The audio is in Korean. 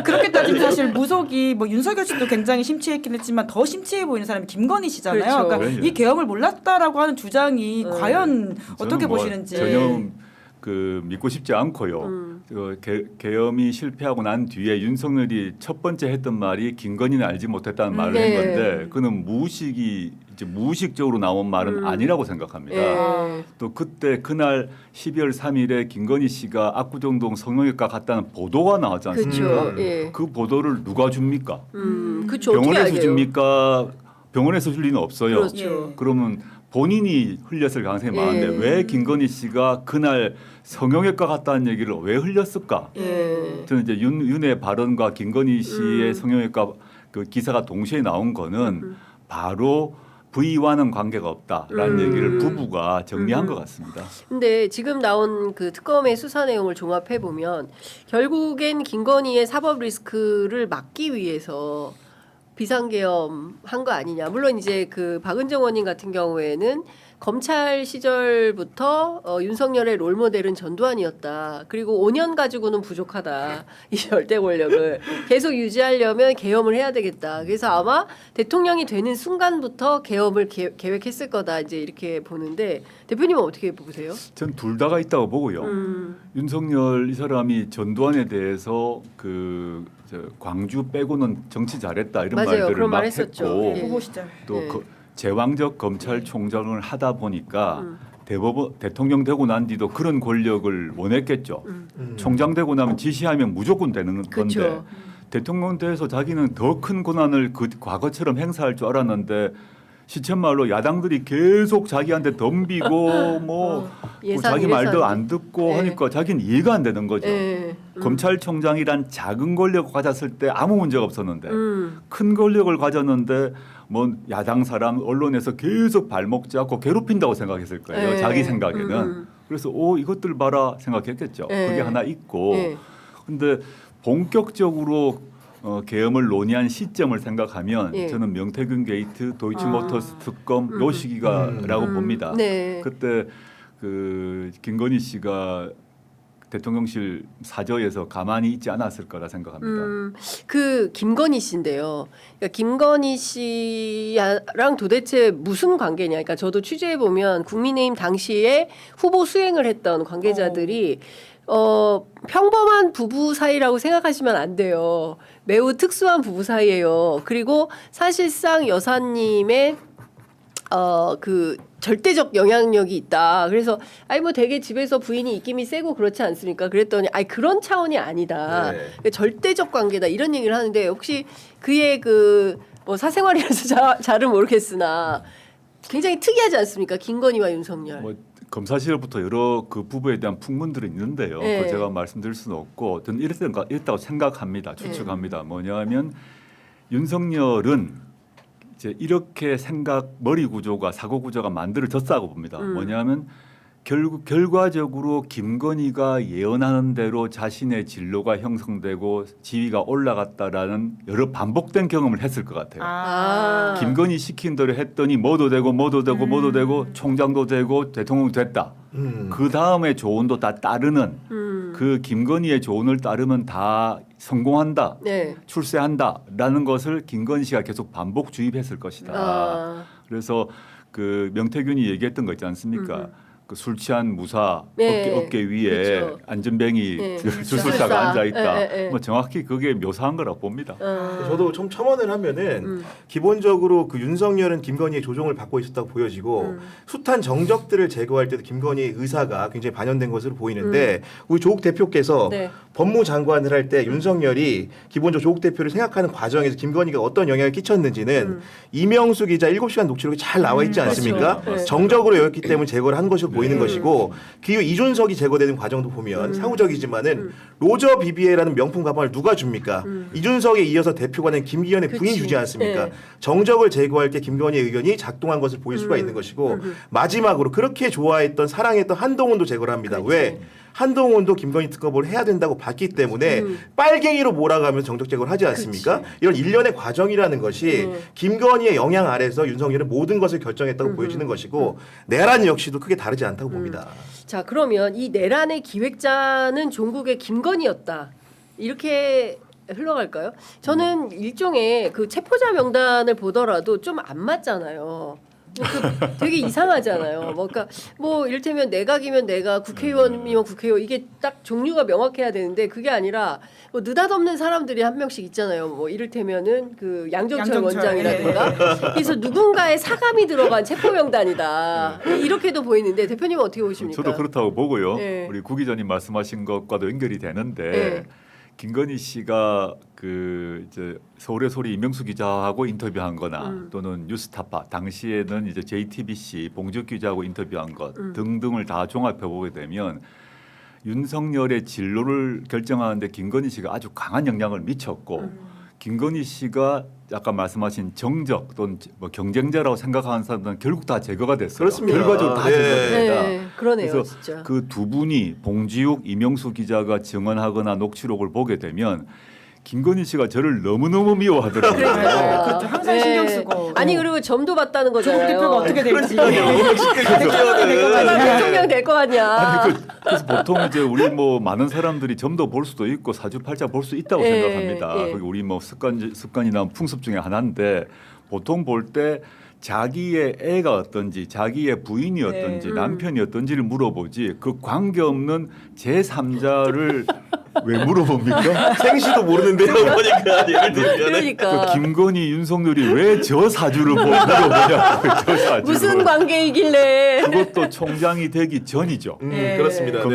그렇게 따지면 사실 무속이 뭐 윤석열 씨도 굉장히 심취했긴 했지만 더 심취해 보이는 사람이 김건희 씨잖아요. 그렇죠. 그러니까 이 계엄을 몰랐다라고 하는 주장이 과연 어떻게 뭐 보시는지. 전혀 믿고 싶지 않고요. 계엄이 실패하고 난 뒤에 윤석열이 첫 번째 했던 말이 김건희는 알지 못했다는 말을 한 건데 그는 무의식적으로 나온 말은 아니라고 생각합니다. 또 그날 12월 3일에 김건희 씨가 압구정동 성형외과 갔다는 보도가 나왔지 않습니까? 그 보도를 누가 줍니까? 그쵸, 병원에서 줍니까? 병원에서 줄 리는 없어요. 그렇죠. 그러면 본인이 흘렸을 가능성이 많은데 왜 김건희 씨가 그날 성형외과 갔다는 얘기를 왜 흘렸을까? 저는 이제 윤의 발언과 김건희 씨의 성형외과 그 기사가 동시에 나온 거는 바로 부의와는 관계가 없다라는 얘기를 부부가 정리한 것 같습니다. 근데 지금 나온 그 특검의 수사 내용을 종합해 보면 결국엔 김건희의 사법 리스크를 막기 위해서 비상계엄 한 거 아니냐. 물론 이제 그 박은정 원님 같은 경우에는 검찰 시절부터 윤석열의 롤모델은 전두환이었다. 그리고 5년 가지고는 부족하다. 이 절대 권력을 계속 유지하려면 계엄을 해야 되겠다. 그래서 아마 대통령이 되는 순간부터 계엄을 계획했을 거다. 이제 이렇게 보는데 대표님은 어떻게 보세요? 전 둘 다가 있다고 보고요. 윤석열 이 사람이 전두환에 대해서 광주 빼고는 정치 잘했다 이런 맞아요. 말들을 그런 막 말 했었죠. 했고 후보 시절. 또 제왕적 검찰총장을 하다 보니까 대통령 되고 난 뒤도 그런 권력을 원했겠죠. 총장 되고 나면 지시하면 무조건 되는 건데 그쵸. 대통령 돼서 자기는 더 큰 권한을 과거처럼 행사할 줄 알았는데 시쳇말로 야당들이 계속 자기한테 덤비고 자기 말도 안 듣고 하니까 자기는 이해가 안 되는 거죠. 검찰총장이란 작은 권력을 가졌을 때 아무 문제가 없었는데 큰 권력을 가졌는데 야당 사람 언론에서 계속 발목 잡고 괴롭힌다고 생각했을 거예요. 자기 생각에는. 그래서 이것들 봐라 생각했겠죠. 그게 하나 있고 근데 본격적으로 계엄을 논의한 시점을 생각하면 저는 명태균 게이트, 도이치모터스 특검 요 시기가라고 봅니다. 그때 김건희 씨가 대통령실 사저에서 가만히 있지 않았을 거라 생각합니다. 그 김건희 씨인데요. 그러니까 김건희 씨랑 도대체 무슨 관계냐. 그러니까 저도 취재해 보면 국민의힘 당시에 후보 수행을 했던 관계자들이 평범한 부부 사이라고 생각하시면 안 돼요. 매우 특수한 부부 사이예요. 그리고 사실상 여사님의 그 절대적 영향력이 있다. 그래서 되게 집에서 부인이 입김이 세고 그렇지 않습니까? 그랬더니 그런 차원이 아니다. 절대적 관계다. 이런 얘기를 하는데 혹시 그의 사생활이라서 잘은 모르겠으나 굉장히 특이하지 않습니까? 김건희와 윤석열. 검사실부터 여러 그 부부에 대한 풍문들이 있는데요. 그걸 제가 말씀드릴 수는 없고 저는 이랬다고 생각합니다. 추측합니다. 뭐냐면 윤석열은 이제 이렇게 머리 구조가 사고 구조가 만들어졌다고 봅니다. 뭐냐면 결과적으로 김건희가 예언하는 대로 자신의 진로가 형성되고 지위가 올라갔다라는 여러 반복된 경험을 했을 것 같아요. 김건희 시킨 대로 했더니 뭐도 되고 총장도 되고 대통령도 됐다. 그 다음에 조언도 다 따르는 그 김건희의 조언을 따르면 다 성공한다, 출세한다라는 것을 김건희 씨가 계속 반복 주입했을 것이다. 그래서 그 명태균이 얘기했던 거 있지 않습니까? 그 술 취한 무사 어깨 위에 그렇죠. 안전뱅이 주술사가 앉아 있다. 정확히 그게 묘사한 거라고 봅니다. 저도 좀 첨언을 하면은 기본적으로 그 윤석열은 김건희의 조종을 받고 있었다고 보여지고 숱한 정적들을 제거할 때도 김건희의 의사가 굉장히 반영된 것으로 보이는데 우리 조국 대표께서 법무장관을 할 때 윤석열이 기본적으로 조국 대표를 생각하는 과정에서 김건희가 어떤 영향을 끼쳤는지는 이명수 기자 7시간 녹취록이 잘 나와 있지 않습니까? 그렇죠. 정적으로 여겼기 때문에 제거를 한 것으로 보이는 것이고 그 이후 이준석이 제거되는 과정도 보면 사후적이지만은 로저 비비에라는 명품 가방을 누가 줍니까? 이준석에 이어서 대표가 된 김기현의 부인이 주지 않습니까? 정적을 제거할 때 김건희의 의견이 작동한 것을 보일 수가 있는 것이고 마지막으로 그렇게 좋아했던 사랑했던 한동훈도 제거를 합니다. 왜? 한동훈도 김건희 특검을 해야 된다고 봤기 때문에 빨갱이로 몰아가면서 정적 제거를 하지 않습니까? 이런 일련의 과정이라는 것이 김건희의 영향 아래서 윤석열은 모든 것을 결정했다고 보여지는 것이고 내란 역시도 크게 다르지 않다고 봅니다. 자, 그러면 이 내란의 기획자는 종국의 김건희였다. 이렇게 흘러갈까요? 저는 일종의 그 체포자 명단을 보더라도 좀 안 맞잖아요. 되게 이상하잖아요. 그러니까 뭐 이를테면 내각이면 내각, 국회의원이면 국회의원 이게 딱 종류가 명확해야 되는데 그게 아니라 뭐 느닷없는 사람들이 한 명씩 있잖아요. 뭐 이를테면은 그 양정철 원장이라든가 그래서 누군가의 사감이 들어간 체포 명단이다 이렇게도 보이는데 대표님은 어떻게 보십니까? 저도 그렇다고 보고요. 네. 우리 구 기자님 말씀하신 것과도 연결이 되는데 네. 김건희 씨가 그 이제 서울의 소리 이명수 기자하고 인터뷰한거나 또는 뉴스타파 당시에는 이제 JTBC 봉주 기자하고 인터뷰한 것 등등을 다 종합해 보게 되면 윤석열의 진로를 결정하는데 김건희 씨가 아주 강한 영향을 미쳤고 김건희 씨가 아까 말씀하신 정적 또는 뭐 경쟁자라고 생각하는 사람들은 결국 다 제거가 됐어요. 그렇습니다. 결과적으로 다 네. 제거됩니다. 네, 그러네요, 그래서 진짜. 그 두 분이 봉지욱, 이명수 기자가 증언하거나 녹취록을 보게 되면 김건희 씨가 저를 너무너무 미워하더라고요. 그러니까. 그렇죠. 항상 신경 쓰고. 아니 그리고 점도 봤다는 조국 거잖아요. 대표가 어떻게 될지. 얼마나 대통령 될 거 같냐. 아니, 그래서 보통 이제 우리 뭐 많은 사람들이 점도 볼 수도 있고 사주팔자 볼 수 있다고 예, 생각합니다. 예. 그게 우리 뭐 습관이나 풍습 중에 하나인데 보통 볼 때 자기의 애가 어떤지 자기의 부인이 어떤지 남편이 어떤지를 물어보지 그 관계없는 제3자를 왜 물어봅니까? 생시도 모르는데요. 보니까 예를 들면 그러니까 그 김건희, 윤석열이 왜 저 사주를 물어보냐? 저 사주를. 무슨 관계이길래. 그것도 총장이 되기 전이죠. 네. 그렇습니다. 그